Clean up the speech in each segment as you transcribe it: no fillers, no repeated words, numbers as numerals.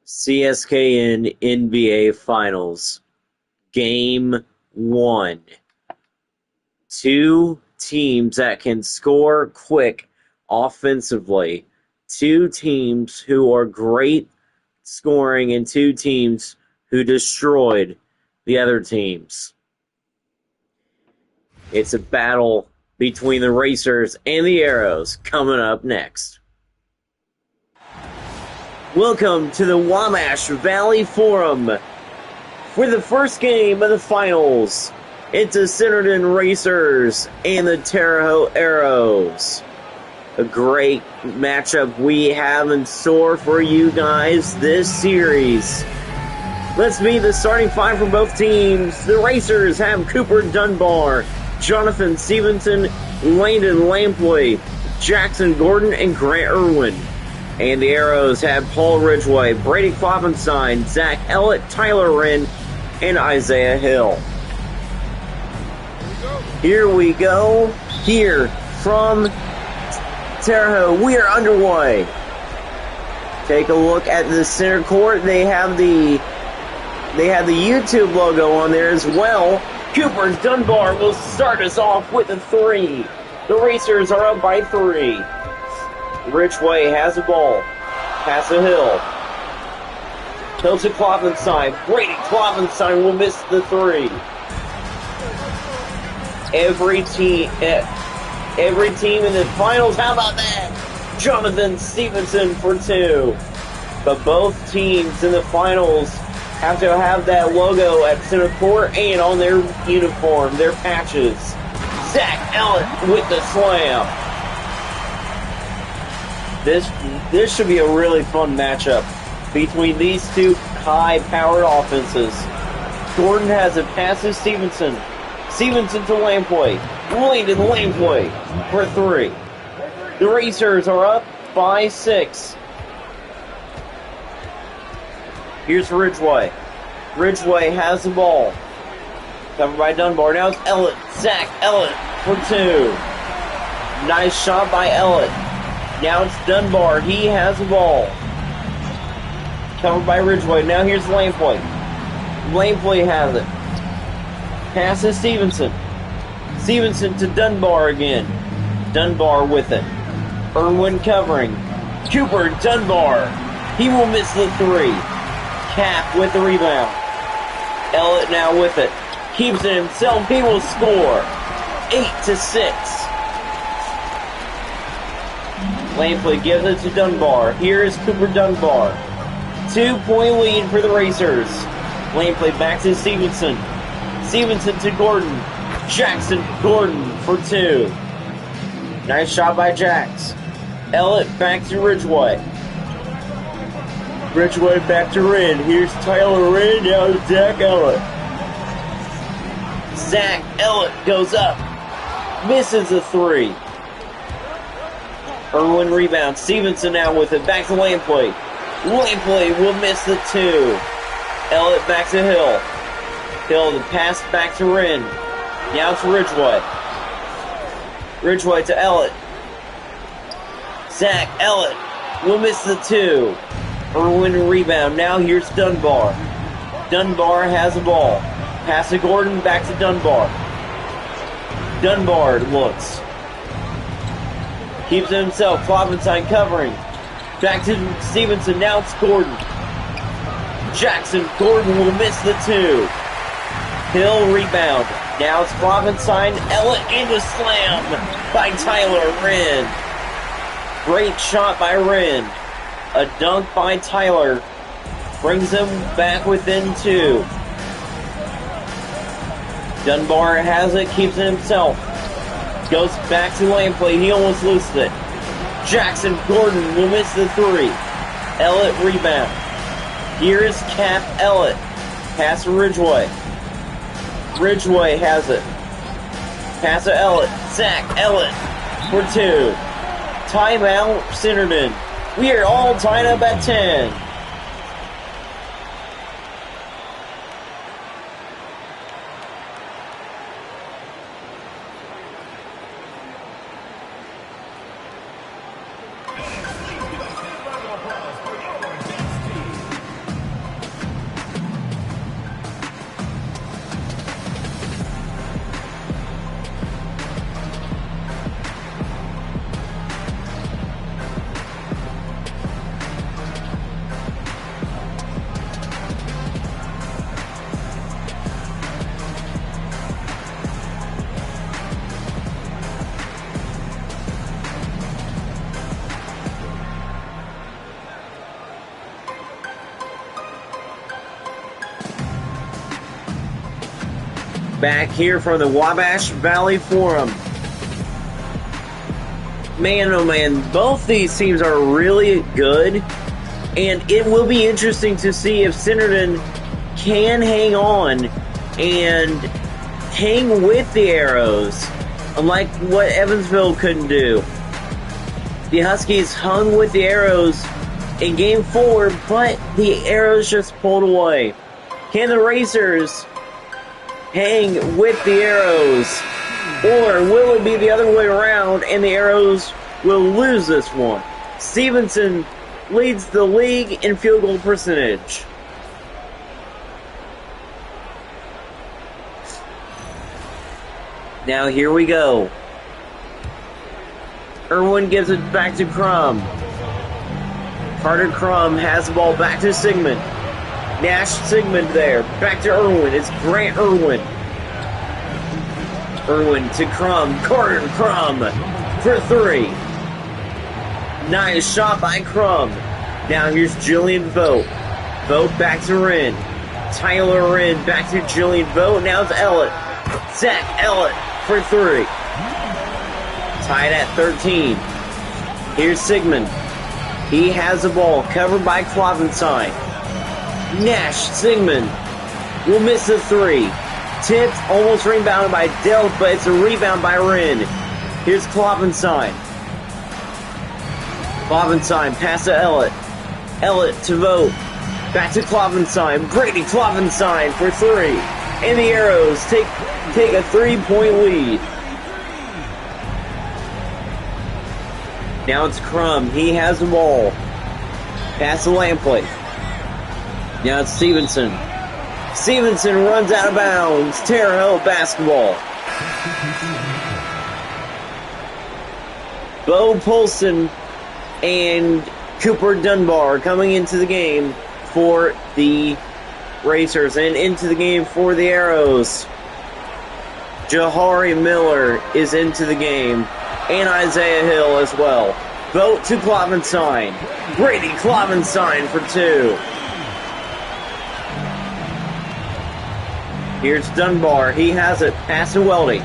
CSKN NBA Finals, Game 1. Two teams that can score quick offensively. Two teams who are great scoring and two teams who destroyed the other teams. It's a battle between the Racers and the Arrows coming up next. Welcome to the Wabash Valley Forum for the first game of the finals. It's the Centerton Racers and the Terre Haute Arrows. A great matchup we have in store for you guys this series. Let's meet the starting five for both teams. The Racers have Cooper Dunbar, Jonathan Stevenson, Landon Lampley, Jackson Gordon, and Grant Irwin. And the Arrows have Paul Ridgway, Brady Kloppenstein, Zach Ellett, Tyler Wren, and Isaiah Hill. Here we go. Here from Terre Haute, we are underway. Take a look at the center court. They have the YouTube logo on there as well. Cooper Dunbar will start us off with a three. The Racers are up by 3. Ridgway has the ball. Pass a Hill. Hill to Kloppenstein. Brady Kloppenstein will miss the 3. Every team in the finals, how about that? Jonathan Stevenson for 2. But both teams in the finals have to have that logo at center court and on their uniform, their patches. Zach Ellett with the slam. This should be a really fun matchup between these two high-powered offenses. Gordon has a pass to Stevenson. Stevenson to Lampley. Landon Lampley for 3. The Racers are up by 6. Here's Ridgway. Ridgway has the ball. Covered by Dunbar. Now it's Ellett. Zach Ellett for 2. Nice shot by Ellett. Now it's Dunbar. He has the ball. Covered by Ridgway. Now here's Lampley. Lampley has it. Pass to Stevenson. Stevenson to Dunbar again. Dunbar with it. Irwin covering. Cooper Dunbar. He will miss the 3. Cap with the rebound. Ellett now with it. Keeps it himself. He will score. 8-6. Lampley gives it to Dunbar. Here is Cooper Dunbar. 2-point lead for the Racers. Lampley back to Stevenson. Stevenson to Gordon. Jackson Gordon for 2. Nice shot by Jax. Ellett back to Ridgway. Ridgway back to Wren. Here's Tyler Wren. Now it's Zach Ellett. Zach Ellett goes up. Misses a 3. Irwin rebounds. Stevenson now with it. Back to Lampley. Lampley will miss the 2. Ellett back to Hill. Hill the pass back to Wren. Now to Ridgway. Ridgway to Ellett. Zach Ellett will miss the 2. Irwin rebound. Now here's Dunbar. Dunbar has the ball. Pass to Gordon. Back to Dunbar. Dunbar looks. Keeps it himself. Kloppenstein covering. Back to Stevenson. Now it's Gordon. Jackson Gordon will miss the 2. Hill rebound. Now it's Kloppenstein. Ellett and a slam by Tyler Wren. Great shot by Wren. A dunk by Tyler. Brings him back within 2. Dunbar has it. Keeps it himself. Goes back to Lampley. He almost loses it. Jackson Gordon will miss the 3. Ellett rebound. Here is Cap Ellett. Pass to Ridgway. Ridgway has it. Pass to Ellett. Zach Ellett for 2. Timeout Centerton. We are all tied up at 10. Back here from the Wabash Valley Forum. Man, oh man, both these teams are really good, and it will be interesting to see if Centerton can hang on and hang with the Arrows, unlike what Evansville couldn't do. The Huskies hung with the Arrows in Game 4, but the Arrows just pulled away. Can the Racers hang with the Arrows? Or will it be the other way around and the Arrows will lose this one? Stevenson leads the league in field goal percentage. Now here we go. Irwin gives it back to Crum. Carter Crum has the ball back to Sigmund. Nash Sigmund there. Back to Irwin. It's Grant Irwin. Irwin to Crum. Carter Crum for three. Nice shot by Crum. Now here's Jillian Vogt. Vogt back to Wren. Tyler Wren back to Jillian Vogt. Now it's Ellett. Zach Ellett for three. Tied at 13. Here's Sigmund. He has the ball covered by Klovenstein. Nash Sigmund will miss the three. Tipped, almost rebounded by Delk, but it's a rebound by Wren. Here's Klovenstein. Klovenstein pass to Ellett. Ellett to Vogt. Back to Klovenstein. Brady Klovenstein for three. And the Arrows take a 3-point lead. Now it's Crum. He has the ball. Pass to Lampley. Now it's Stevenson. Stevenson runs out of bounds. Terre Haute basketball. Bo Polston and Cooper Dunbar coming into the game for the Racers and into the game for the Arrows. Jahari Miller is into the game, and Isaiah Hill as well. Vogt to Klovenstein. Brady Klovenstein for two. Here's Dunbar. He has it. Pass to Weldy.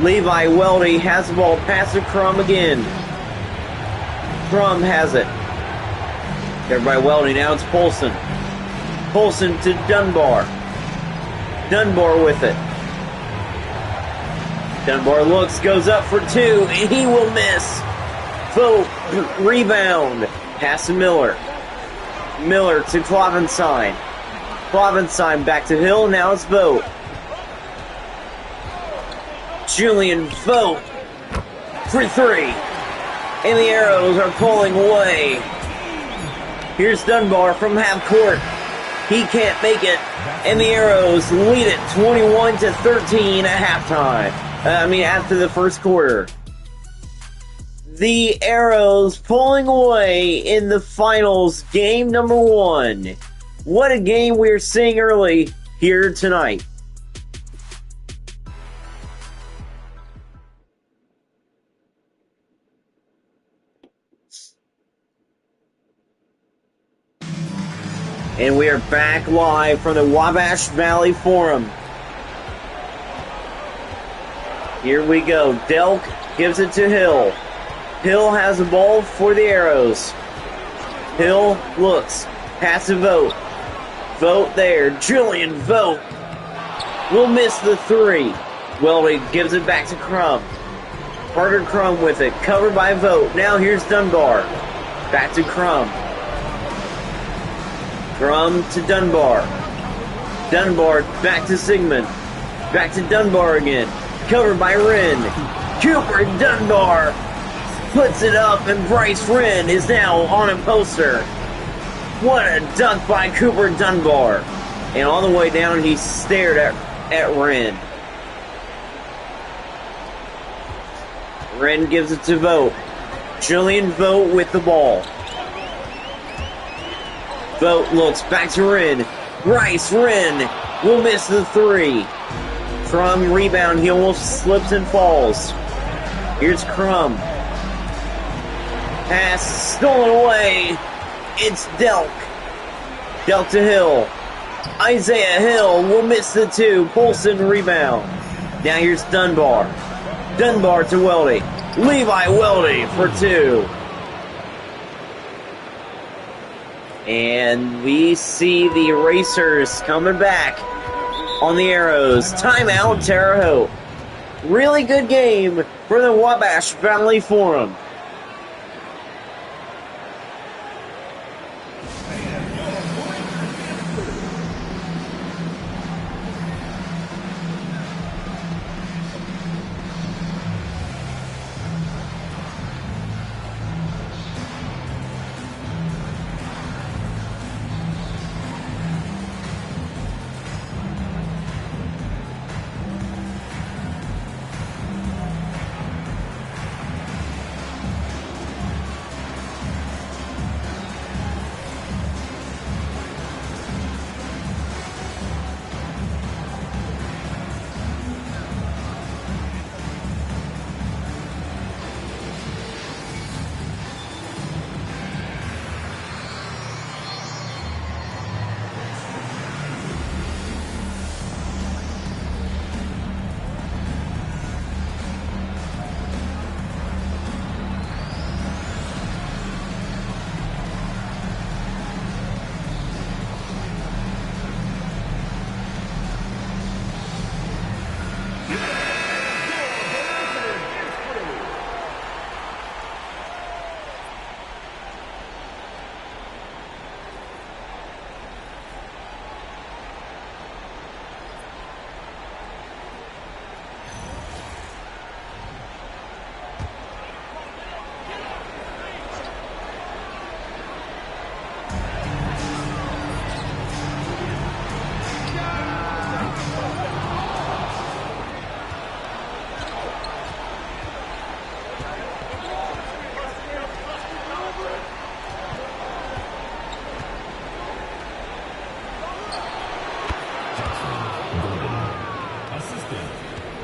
Levi Weldy has the ball. Pass to Crum again. Crum has it. There by Weldy. Now it's Polson. Polson to Dunbar. Dunbar with it. Dunbar looks, goes up for two, and he will miss. Vogt rebound. Pass to Miller. Miller to Klovenstein. Klovenstein back to Hill. Now it's Vogt. Julian Vogt for three. And the Arrows are pulling away. Here's Dunbar from half court. He can't make it. And the Arrows lead it 21-13 at halftime. After the first quarter. The Arrows pulling away in the finals, game number 1. What a game we're seeing early here tonight. And we are back live from the Wabash Valley Forum. Here we go. Delk gives it to Hill. Hill has the ball for the Arrows. Hill looks. Pass to Vogt. Vogt there. Julian Vogt will miss the three. Weldy gives it back to Crum. Carter Crum with it. Covered by Vogt. Now here's Dunbar. Back to Crum. Crum to Dunbar. Dunbar back to Sigmund. Back to Dunbar again. Covered by Wren. Cooper Dunbar puts it up, and Bryce Wren is now on a poster. What a dunk by Cooper Dunbar. And on the way down, he stared at Wren. Wren gives it to Vogt. Julian Vogt with the ball. Vogt looks back to Wren. Bryce Wren will miss the three. Crum rebound. He almost slips and falls. Here's Crum. Pass stolen away. It's Delk. Delk to Hill. Isaiah Hill will miss the 2. Polson rebound. Now here's Dunbar. Dunbar to Weldy. Levi Weldy for 2. And we see the Racers coming back on the Arrows. Timeout, Terre Haute. Really good game for the Wabash Valley Forum.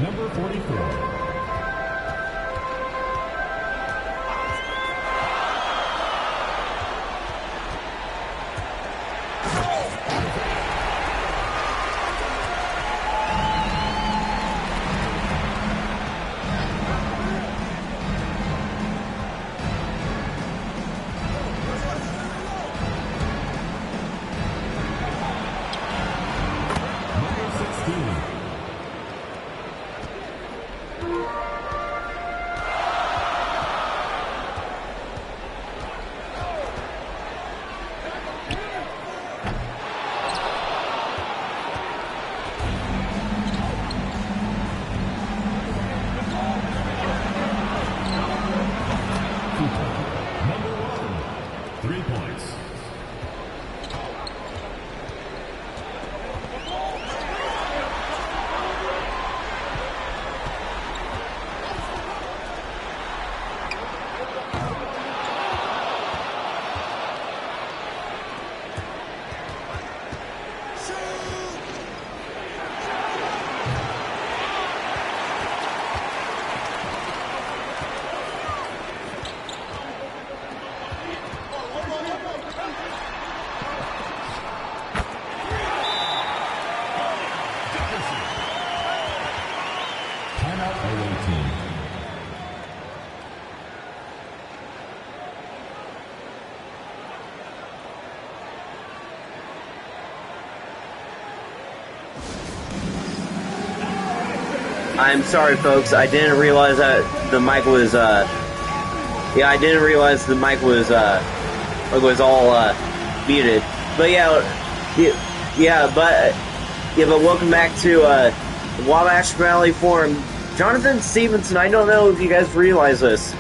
Number 44. I'm sorry, folks. I didn't realize that the mic was, I didn't realize the mic was all, muted. But but welcome back to, Wabash Valley Forum. Jonathan Stevenson, I don't know if you guys realize this.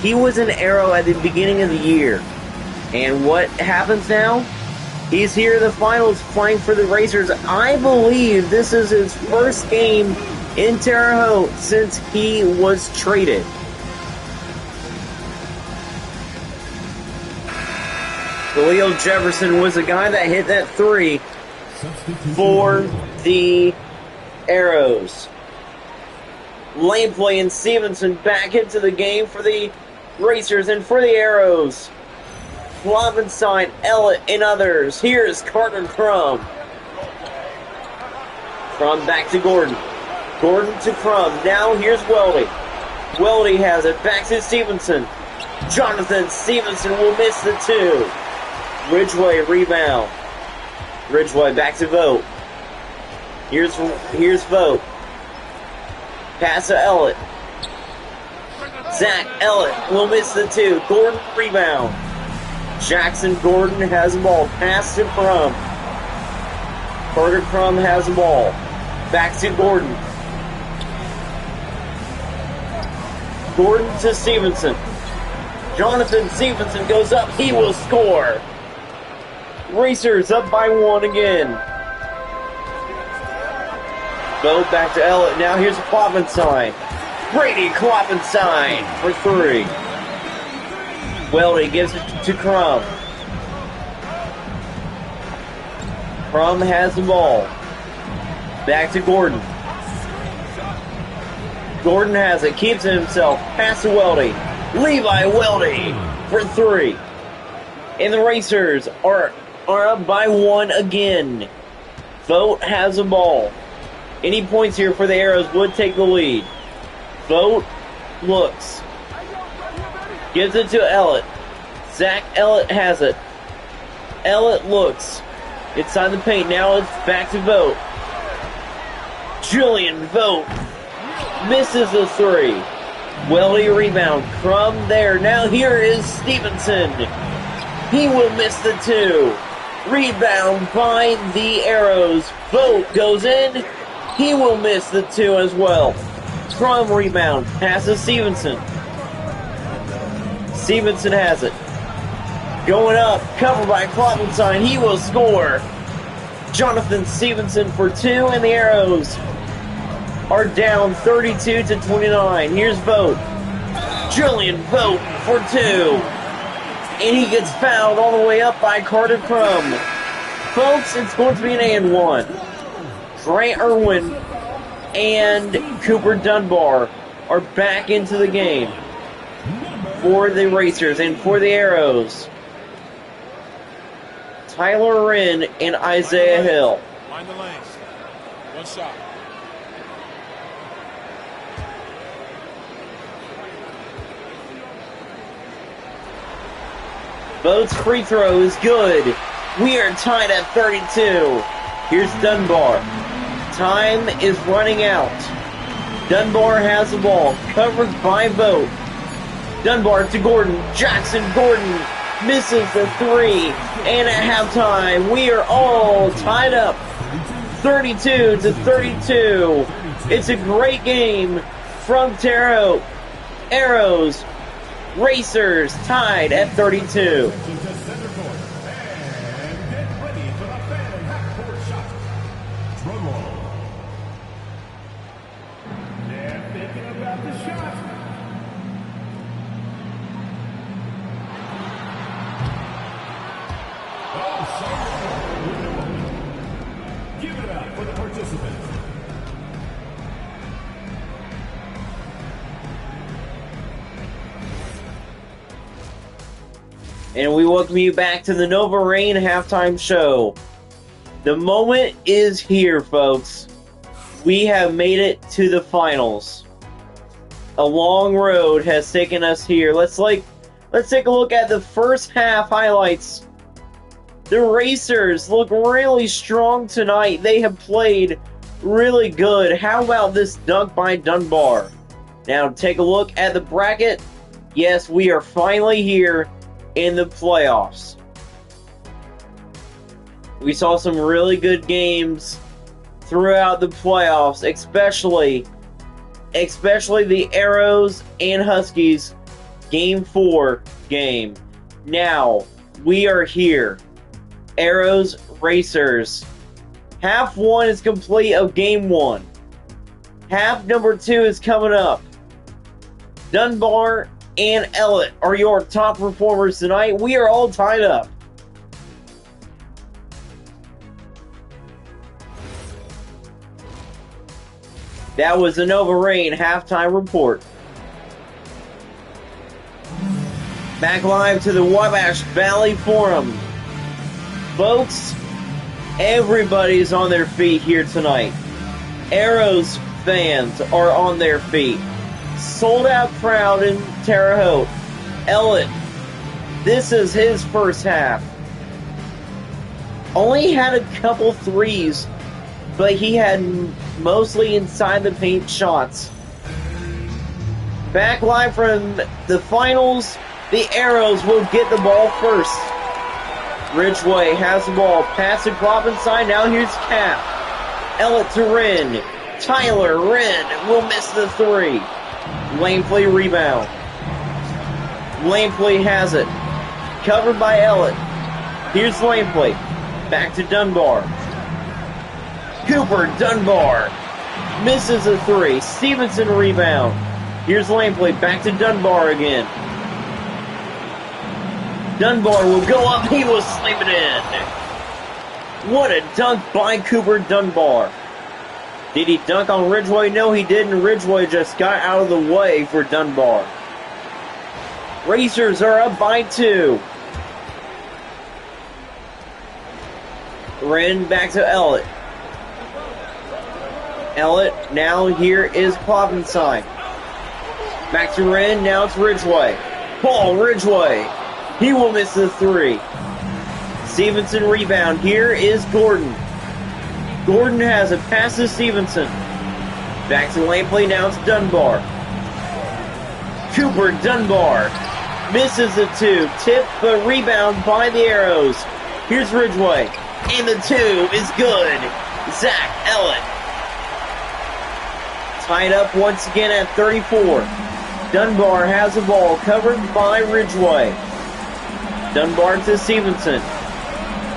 He was an Arrow at the beginning of the year. And what happens now? He's here in the finals playing for the Racers. I believe this is his first game in Terre Haute since he was traded. Khalil Jefferson was the guy that hit that 3 for the Arrows. Lane play and Stevenson back into the game for the Racers and for the Arrows. Floppenstein, Ellett, and others. Here's Carter Crum. Crum back to Gordon. Gordon to Crum. Now here's Weldy. Weldy has it. Back to Stevenson. Jonathan Stevenson will miss the 2. Ridgeway rebound. Ridgeway back to Vogt. Here's Vogt. Pass to Ellett. Zach Ellett will miss the 2. Gordon rebound. Jackson Gordon has the ball. Pass to Crum. Carter Crum has the ball. Back to Gordon. Gordon to Stevenson. Jonathan Stevenson goes up. He will score. Racers up by 1 again. Vogt back to Ellett. Now here's Kloppenstein. Brady Kloppenstein for 3. Weldy gives it to Crum. Crum has the ball. Back to Gordon. Gordon has it. Keeps it himself. Pass to Weldy. Levi Weldy for 3. And the Racers are up by 1 again. Vogt has the ball. Any points here for the Arrows would take the lead. Vogt looks. Gives it to Ellett. Zach Ellett has it. Ellett looks. Inside the paint. Now it's back to Vogt. Julian Vogt misses the 3. Weldy rebound. Crum there. Now here is Stevenson. He will miss the 2. Rebound by the Arrows. Vogt goes in. He will miss the 2 as well. Crum rebound. Passes Stevenson. Stevenson has it. Going up. Covered by Kloppenstein. He will score. Jonathan Stevenson for 2, and the Arrows are down 32 to 29. Here's Vogt. Julian Vogt for 2. And he gets fouled all the way up by Carter Crum. Folks, it's going to be an and 1. Trey Irwin and Cooper Dunbar are back into the game for the Racers. And for the Arrows, Tyler Wren and Isaiah Hill. Mind the lanes. One shot. Vogt's free throw is good. We are tied at 32. Here's Dunbar. Time is running out. Dunbar has the ball. Covered by Vogt. Dunbar to Gordon. Jackson Gordon misses the 3. And at halftime, we are all tied up. 32 to 32. It's a great game from Terre Haute. Arrows, Racers tied at 32. Give it up for the participants. And we welcome you back to the Nova Rain halftime show. The moment is here, folks. We have made it to the finals. A long road has taken us here. Let's take a look at the first half highlights. The Racers look really strong tonight. They have played really good. How about this dunk by Dunbar? Now take a look at the bracket. Yes, we are finally here in the playoffs. We saw some really good games throughout the playoffs, especially the Arrows and Huskies Game 4 game. Now, we are here. Arrows, Racers. Half 1 is complete of Game 1. Half number 2 is coming up. Dunbar and Ellett are your top performers tonight. We are all tied up. That was the Nova Rain halftime report. Back live to the Wabash Valley Forum. Folks, everybody's on their feet here tonight. Arrows fans are on their feet. Sold out crowd in Terre Haute. Elliott, this is his first half. Only had a couple threes, but he had mostly inside the paint shots. Back live from the finals, the Arrows will get the ball first. Ridgeway has the ball, pass to Kloppenstein, now here's Cap. Elliott to Wren. Tyler Wren will miss the three. Lampley rebound. Lampley has it. Covered by Elliott. Here's Lampley. Back to Dunbar. Cooper Dunbar misses a three. Stevenson rebound. Here's Lampley. Back to Dunbar again. Dunbar will go up. He will slam it in. What a dunk by Cooper Dunbar. Did he dunk on Ridgeway? No, he didn't. Ridgeway just got out of the way for Dunbar. Racers are up by 2. Wren back to Elliott. Elliott, now here is Kloppenstein. Back to Wren, now it's Ridgeway. Paul Ridgeway. He will miss the three. Stevenson rebound. Here is Gordon. Gordon has a pass to Stevenson. Back to Lampley, now it's Dunbar. Cooper Dunbar misses the two. Tip, but rebound by the Arrows. Here's Ridgeway. And the two is good. Zach Elliott. Tied up once again at 34. Dunbar has the ball, covered by Ridgeway. Dunbar to Stevenson.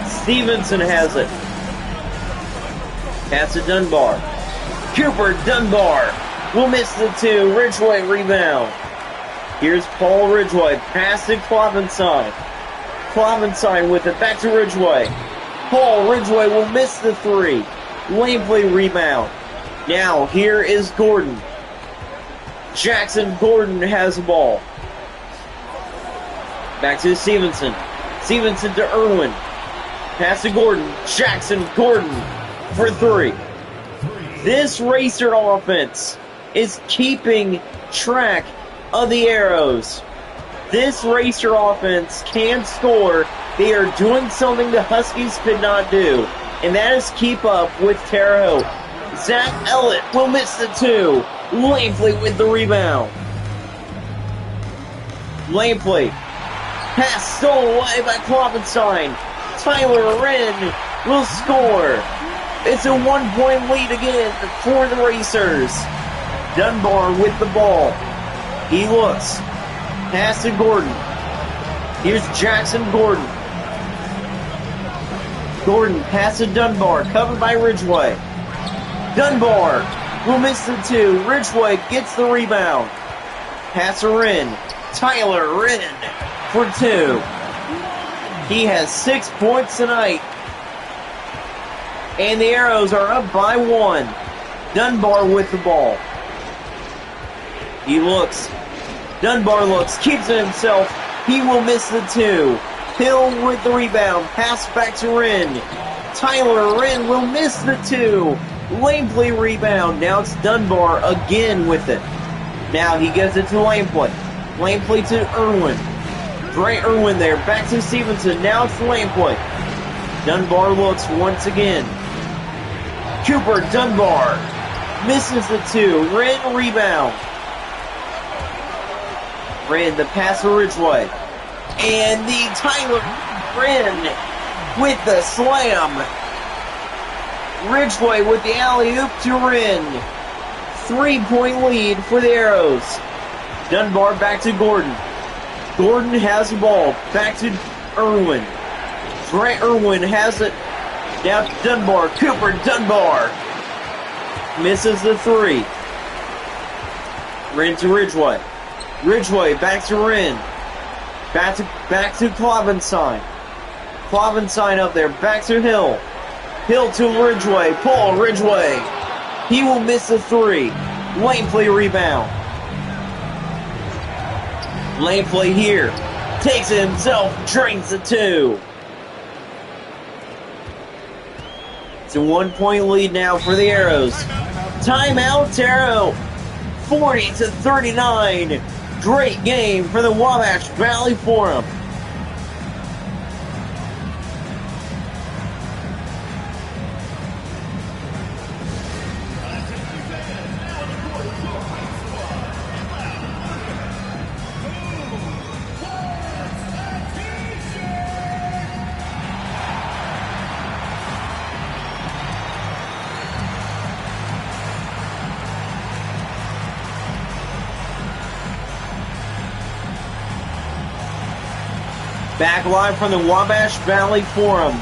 Stevenson has it. Pass to Dunbar. Cooper Dunbar will miss the two. Ridgeway rebound. Here's Paul Ridgeway. Pass to Kloppenstein. Kloppenstein with it. Back to Ridgeway. Paul Ridgeway will miss the three. Lampley rebound. Now here is Gordon. Jackson Gordon has the ball. Back to Stevenson. Stevenson to Irwin. Pass to Gordon. Jackson Gordon for three. This Racer offense is keeping track of the Arrows. This Racer offense can score. They are doing something the Huskies could not do, and that is keep up with Terre Haute. Zach Elliott will miss the two. Lampley with the rebound. Lampley. Pass stolen away by Kloppenstein. Tyler Wren will score. It's a 1-point lead again for the Racers. Dunbar with the ball. He looks. Pass to Gordon. Here's Jackson Gordon. Gordon pass to Dunbar. Covered by Ridgeway. Dunbar will miss the two. Ridgeway gets the rebound. Pass to Wren. Tyler Wren for two. He has 6 points tonight. And the Arrows are up by 1. Dunbar with the ball. He looks. Dunbar looks. Keeps it himself. He will miss the two. Hill with the rebound. Pass back to Wren. Tyler Wren will miss the two. Lampley rebound. Now it's Dunbar again with it. Now he gives it to Lampley. Lampley to Irwin. Great Irwin there. Back to Stevenson. Now it's Lampley. Dunbar looks once again. Cooper Dunbar misses the two. Wren rebound. Wren the pass to Ridgeway. And the Tyler Wren with the slam. Ridgeway with the alley-oop to Wren. 3-point lead for the Arrows. Dunbar back to Gordon. Gordon has the ball. Back to Irwin. Grant Irwin has it. Now to Dunbar. Cooper Dunbar misses the three. Wren to Ridgeway. Ridgeway back to Wren. Back to Kloppenstein. Kloppenstein up there. Back to Hill. Hill to Ridgeway. Paul Ridgeway. He will miss the three. Lampley rebound. Lampley here. Takes it himself. Drains the two. It's a 1-point lead now for the Arrows. Timeout, Terre Haute. 40-39. Great game for the Wabash Valley Forum. Back live from the Wabash Valley Forum.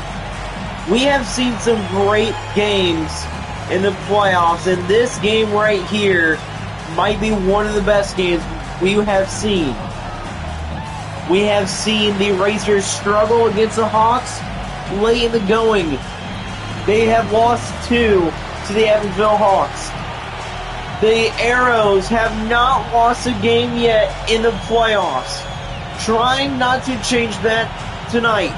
We have seen some great games in the playoffs, and this game right here might be one of the best games we have seen. We have seen the Racers struggle against the Hawks late in the going. They have lost 2 to the Evansville Hawks. The Arrows have not lost a game yet in the playoffs. Trying not to change that tonight.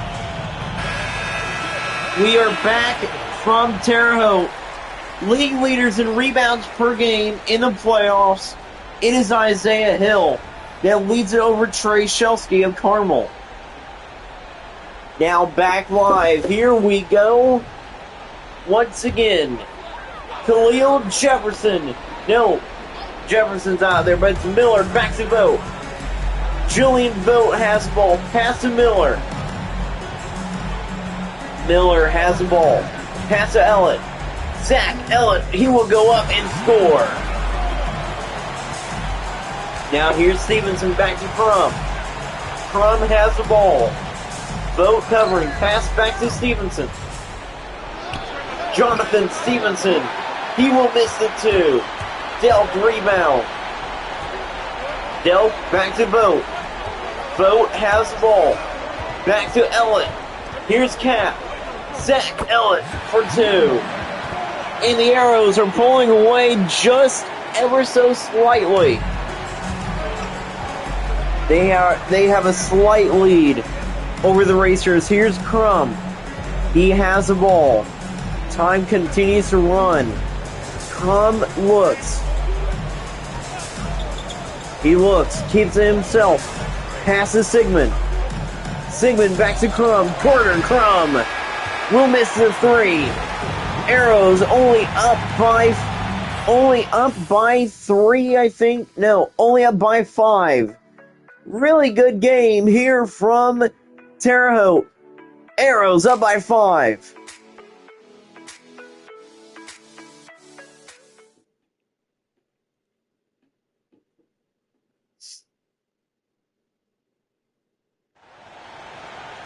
We are back from Terre Haute. League leaders in rebounds per game in the playoffs. It is Isaiah Hill that leads it over Trey Shelsky of Carmel. Now back live. Here we go. Once again. Khalil Jefferson. No, Jefferson's out there, but it's Miller back to Vogt. Julian Vogt has the ball. Pass to Miller. Miller has the ball. Pass to Ellett. Zach Ellett, he will go up and score. Now here's Stevenson back to Crum. Crum has the ball. Vogt covering. Pass back to Stevenson. Jonathan Stevenson. He will miss the 2. Delk rebound. Delk back to Vogt. Vogt has the ball. Back to Ellett. Here's Cap. Zach Ellett for 2. And the Arrows are pulling away just ever so slightly. They have a slight lead over the Racers. Here's Crum. He has the ball. Time continues to run. Crum looks. He looks. Keeps it himself. Passes Sigmund. Sigmund back to Crum. Corner Crum will miss the 3. Arrows only up by 3, I think. No, only up by 5. Really good game here from Terre Haute. Arrows up by 5.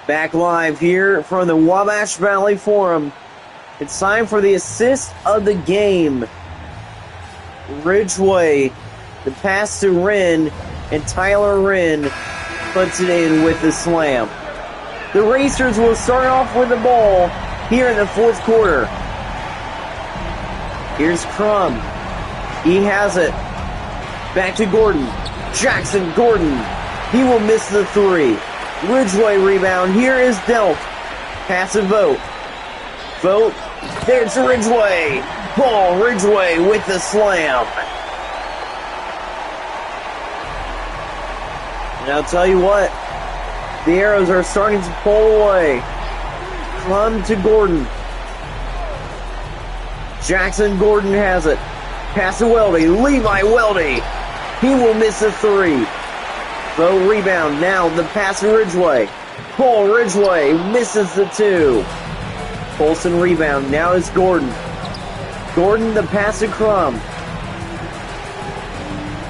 Back live here from the Wabash Valley Forum. It's time for the assist of the game. Ridgeway, the pass to Wren, and Tyler Wren puts it in with the slam. The Racers will start off with the ball here in the 4th quarter. Here's Crum. He has it. Back to Gordon. Jackson Gordon. He will miss the 3. Ridgeway rebound. Here is Delk. Pass to Vogt. Vogt. There's Ridgeway. Ball Ridgeway with the slam. And I'll tell you what. The Arrows are starting to pull away. Crum to Gordon. Jackson Gordon has it. Pass to Weldy. Levi Weldy. He will miss the 3. Vogt rebound. Now the pass to Ridgeway. Paul Ridgeway misses the 2. Colson rebound. Now it's Gordon. Gordon the pass to Crum.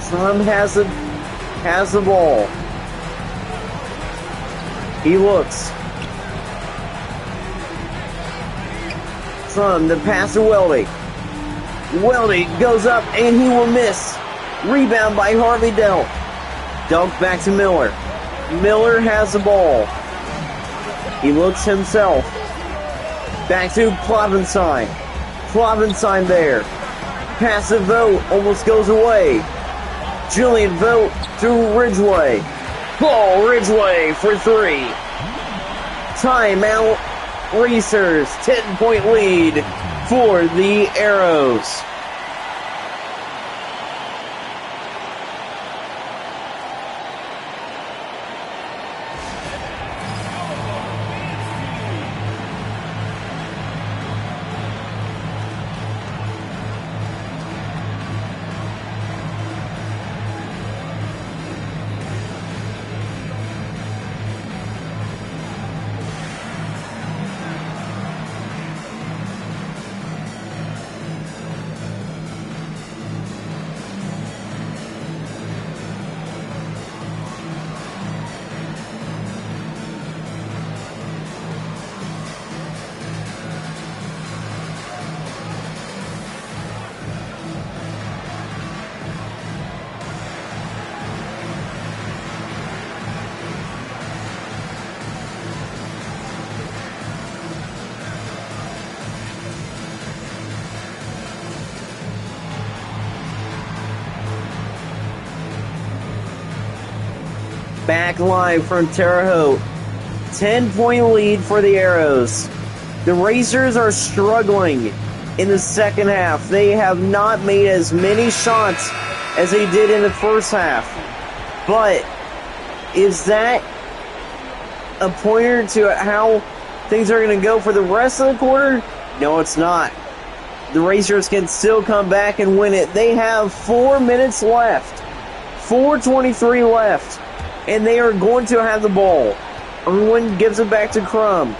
Crum has the ball. He looks. Crum the pass to Weldy. Weldy goes up and he will miss. Rebound by Harvey Delk. Delk back to Miller. Miller has the ball. He looks himself. Back to Klovenstein. Klovenstein there. Pass to Vogt almost goes away. Julian Vogt to Ridgeway. Ball Ridgeway for 3. Timeout Racers. 10-point lead for the Arrows. back live from Terre Haute. 10-point lead for the Arrows. The Racers are struggling in the second half. They have not made as many shots as they did in the first half. But is that a pointer to how things are going to go for the rest of the quarter? No, it's not. The Racers can still come back and win it. They have 4 minutes left. 4:23 left. And they are going to have the ball. Irwin gives it back to Crum.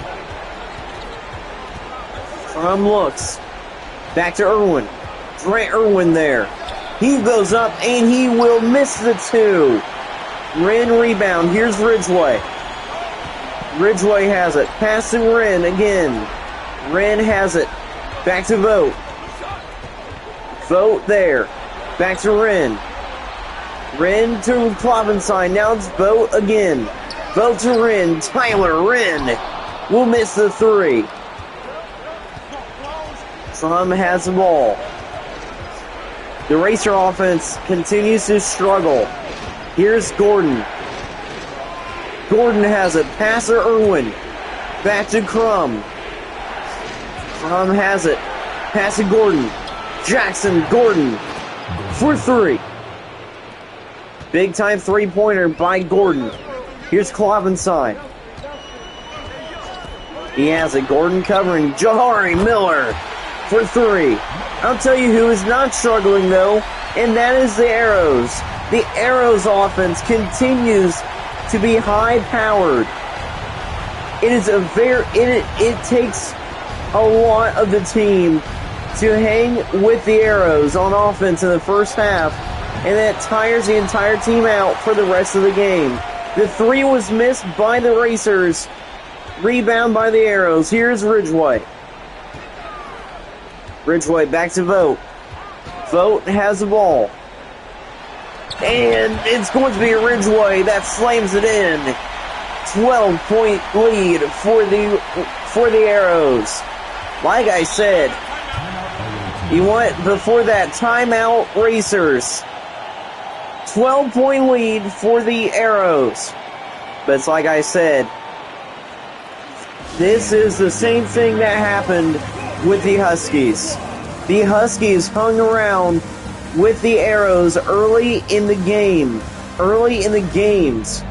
Crum looks. Back to Irwin. Grant Irwin there. He goes up and he will miss the two. Wren rebound. Here's Ridgeway. Ridgeway has it. Pass to Wren again. Wren has it. Back to Vogt. Vogt there. Back to Wren. Wren to Kloppenstein. Now it's Vogt again. Vogt to Wren. Tyler Wren will miss the three. Crum has the ball. The Racer offense continues to struggle. Here's Gordon. Gordon has it. Pass to Irwin. Back to Crum. Crum has it. Pass to Gordon. Jackson Gordon for three. Big time three-pointer by Gordon. Here's Kloppenstein. He has it. Gordon covering. Jahari Miller for three. I'll tell you who is not struggling though, and that is the Arrows. The Arrows offense continues to be high-powered. It is a it takes a lot of the team to hang with the Arrows on offense in the first half, and that tires the entire team out for the rest of the game. The three was missed by the Racers. Rebound by the Arrows. Here's Ridgeway. Ridgeway back to Vogt. Vogt has the ball. And it's going to be Ridgeway that slams it in. 12-point lead for the Arrows. Like I said, you want before that timeout, Racers. 12-point lead for the Arrows. But it's like I said, this is the same thing that happened with the Huskies. The Huskies hung around with the Arrows early in the game. Early in the games.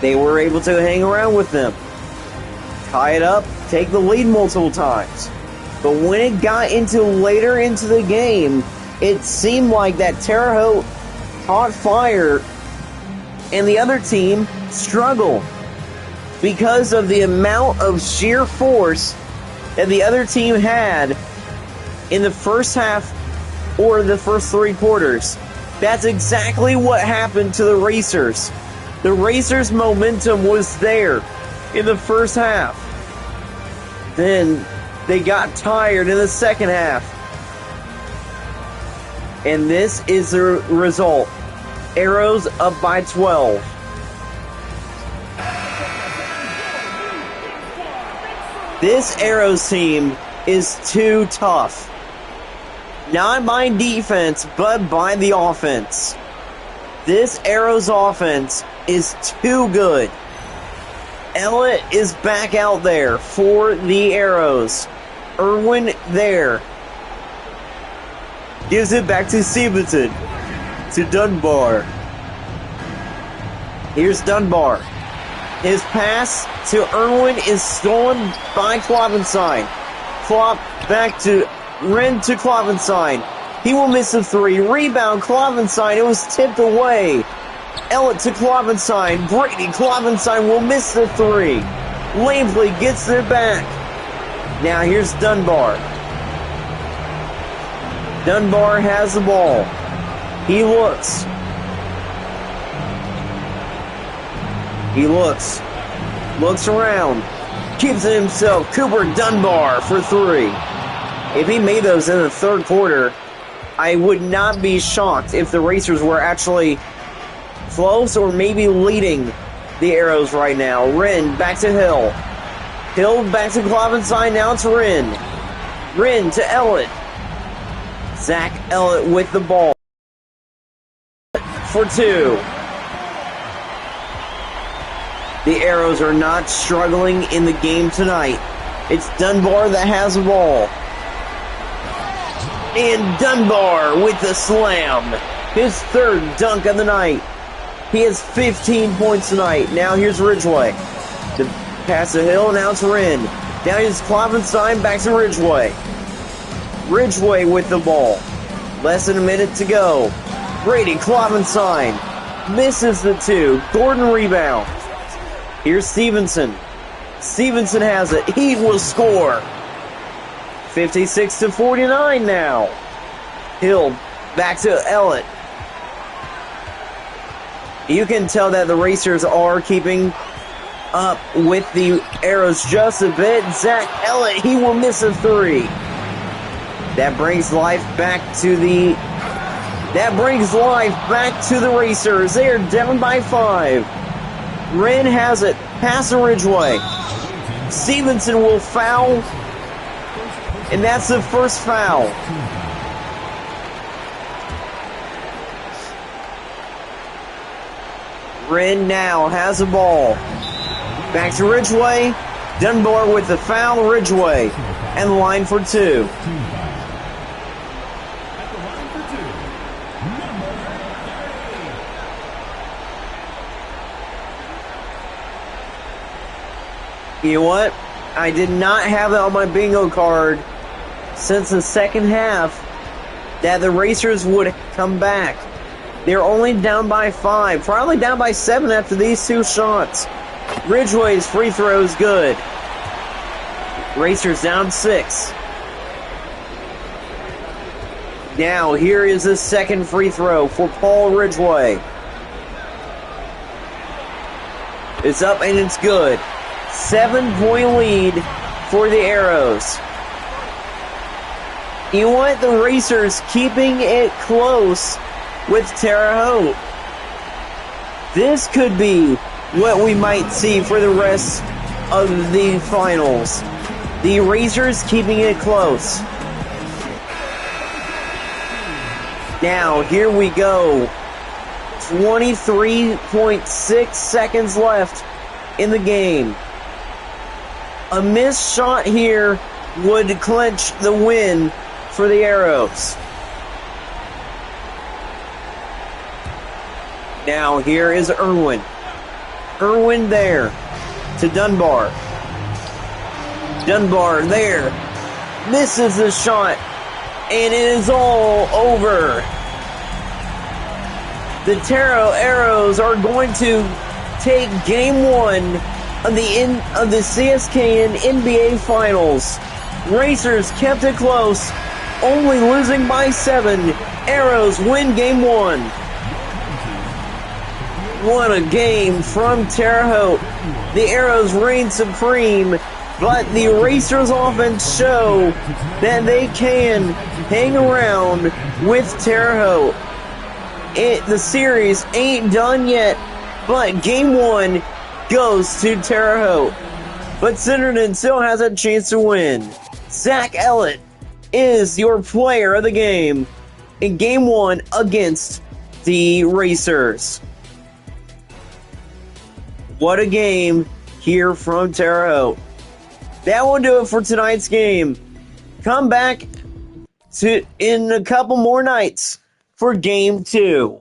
They were able to hang around with them. Tie it up, take the lead multiple times. But when it got into later into the game, it seemed like that Terre Haute caught fire and the other team struggled because of the amount of sheer force that the other team had in the first half or the first three quarters. That's exactly what happened to the Racers. The Racers' momentum was there in the first half. Then they got tired in the second half. And this is the result. Arrows up by 12. This Arrows team is too tough. Not by defense, but by the offense. This Arrows offense is too good. Ellett is back out there for the Arrows. Irwin there. Gives it back to Stevenson. To Dunbar. Here's Dunbar. His pass to Irwin is stolen by Kloppenstein. Klopp back to Wren to Kloppenstein. He will miss the three. Rebound Kloppenstein. It was tipped away. Ellett to Kloppenstein. Brady Kloppenstein will miss the three. Lampley gets it back. Now here's Dunbar. Dunbar has the ball. He looks. He looks. Looks around. Keeps it himself. Cooper Dunbar for three. If he made those in the third quarter, I would not be shocked if the Racers were actually close or maybe leading the Arrows right now. Wren back to Hill. Hill back to Kloppenstein. Now it's Wren. Wren to Ellett. Zach Ellett with the ball. For two. The Arrows are not struggling in the game tonight. It's Dunbar that has the ball. And Dunbar with the slam. His third dunk of the night. He has 15 points tonight. Now here's Ridgway. To pass the hill, now it's Wren. Now here's Kloppenstein, back to Ridgway. Ridgway with the ball. Less than a minute to go. Brady Kloppenstein misses the two. Gordon rebound. Here's Stevenson. Stevenson has it. He will score. 56-49 now. Hill back to Ellett. You can tell that the Racers are keeping up with the Arrows just a bit. Zach Ellett, he will miss a three. That brings life back to the Racers. They are down by 5. Wren has it. Pass to Ridgway. Stevenson will foul. And that's the first foul. Wren now has the ball. Back to Ridgway. Dunbar with the foul. Ridgway. And the line for two. You know what? I did not have it on my bingo card since the second half that the Racers would come back. They're only down by 5, probably down by 7 after these two shots. Ridgway's free throw is good. Racers down 6. Now here is the second free throw for Paul Ridgway. It's up and it's good. 7-point lead for the Arrows. You want the Racers keeping it close with Terre Haute. This could be what we might see for the rest of the finals. The Racers keeping it close. Now, here we go. 23.6 seconds left in the game. A missed shot here would clinch the win for the Arrows. Now here is Irwin. Irwin there to Dunbar. Dunbar there. Misses the shot. And it is all over. The Taro Arrows are going to take game 1 of the CSKN NBA Finals. Racers kept it close, only losing by 7. Arrows win game 1. What a game from Terre Haute. The Arrows reign supreme, but the Racers offense show that they can hang around with Terre Haute. The series ain't done yet, but game 1 goes to Terre Haute. But Centerton still has a chance to win. Zach Ellett is your player of the game in game 1 against the Racers. What a game here from Terre Haute. That will do it for tonight's game. Come back in a couple more nights for game 2.